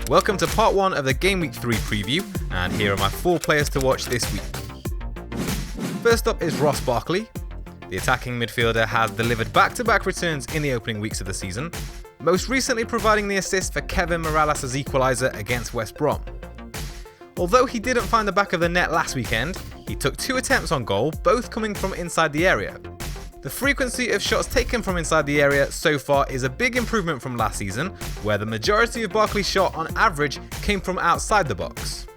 Welcome to part 1 of the Gameweek 3 preview, and here are my 4 players to watch this week. First up is BARKLEY. The attacking midfielder has delivered back-to-back returns in the opening weeks of the season, most recently providing the assist for Kevin Morales' equaliser against West Brom. Although he didn't find the back of the net last weekend, he took 2 attempts on goal, both coming from inside the area. The frequency of shots taken from inside the area so far is a big improvement from last season, where the majority of BARKLEY's shot on average came from outside the box.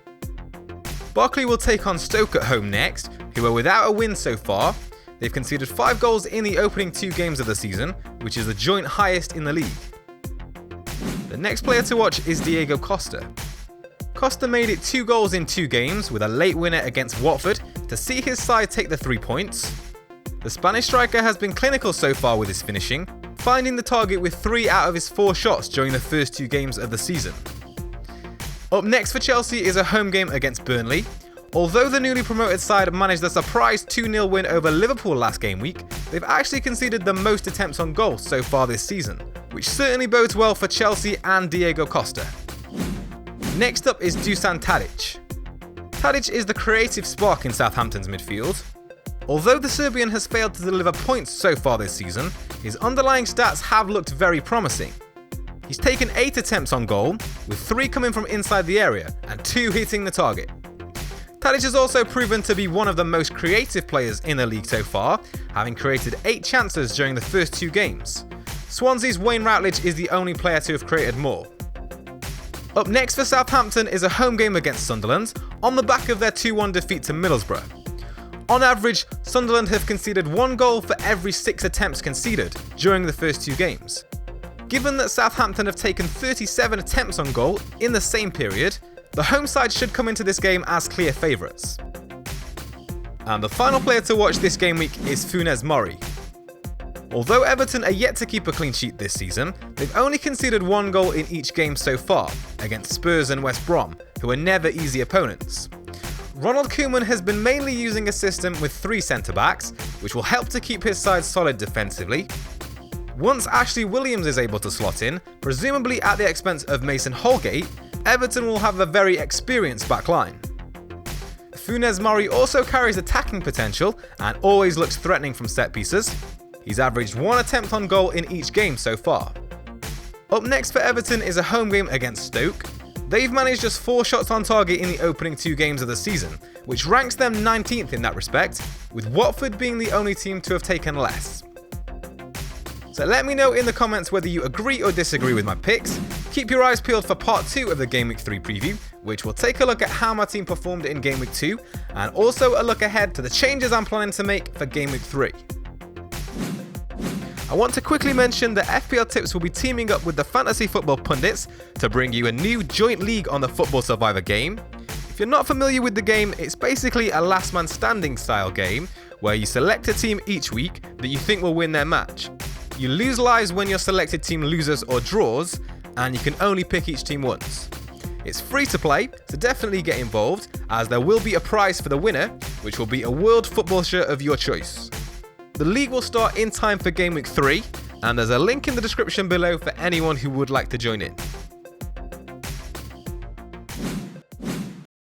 BARKLEY will take on Stoke at home next, who are without a win so far. They've conceded 5 goals in the opening 2 games of the season, which is the joint highest in the league. The next player to watch is COSTA. Costa made it 2 goals in 2 games with a late winner against Watford to see his side take the 3 points. The Spanish striker has been clinical so far with his finishing, finding the target with 3 out of his 4 shots during the first 2 games of the season. Up next for Chelsea is a home game against Burnley. Although the newly promoted side managed a surprise 2-0 win over Liverpool last game week, they've actually conceded the most attempts on goal so far this season, which certainly bodes well for Chelsea and Costa. Next up is DUSAN TADIC. TADIC is the creative spark in Southampton's midfield. Although the Serbian has failed to deliver points so far this season, his underlying stats have looked very promising. He's taken 8 attempts on goal, with 3 coming from inside the area and 2 hitting the target. Tadic has also proven to be one of the most creative players in the league so far, having created 8 chances during the first 2 games. Swansea's Wayne Routledge is the only player to have created more. Up next for Southampton is a home game against Sunderland, on the back of their 2-1 defeat to Middlesbrough. On average, Sunderland have conceded 1 goal for every 6 attempts conceded during the first 2 games. Given that Southampton have taken 37 attempts on goal in the same period, the home side should come into this game as clear favourites. And the final player to watch this game week is Funes Mori. Although Everton are yet to keep a clean sheet this season, they've only conceded 1 goal in each game so far, against Spurs and West Brom, who are never easy opponents. Ronald Koeman has been mainly using a system with 3 centre-backs, which will help to keep his side solid defensively. Once Ashley Williams is able to slot in, presumably at the expense of Mason Holgate, Everton will have a very experienced back line. Funes Mori also carries attacking potential and always looks threatening from set pieces. He's averaged 1 attempt on goal in each game so far. Up next for Everton is a home game against Stoke. They've managed just 4 shots on target in the opening 2 games of the season, which ranks them 19th in that respect, with Watford being the only team to have taken less. So let me know in the comments whether you agree or disagree with my picks. Keep your eyes peeled for part 2 of the Gameweek 3 preview, which will take a look at how my team performed in Gameweek 2, and also a look ahead to the changes I'm planning to make for Gameweek 3. I want to quickly mention that FPLtips will be teaming up with the Fantasy Football Pundits to bring you a new joint league on the Football Survivor game. If you're not familiar with the game, it's basically a last man standing style game where you select a team each week that you think will win their match. You lose lives when your selected team loses or draws, and you can only pick each team once. It's free to play, so definitely get involved, as there will be a prize for the winner, which will be a World Football shirt of your choice. The league will start in time for Gameweek 3, and there's a link in the description below for anyone who would like to join in.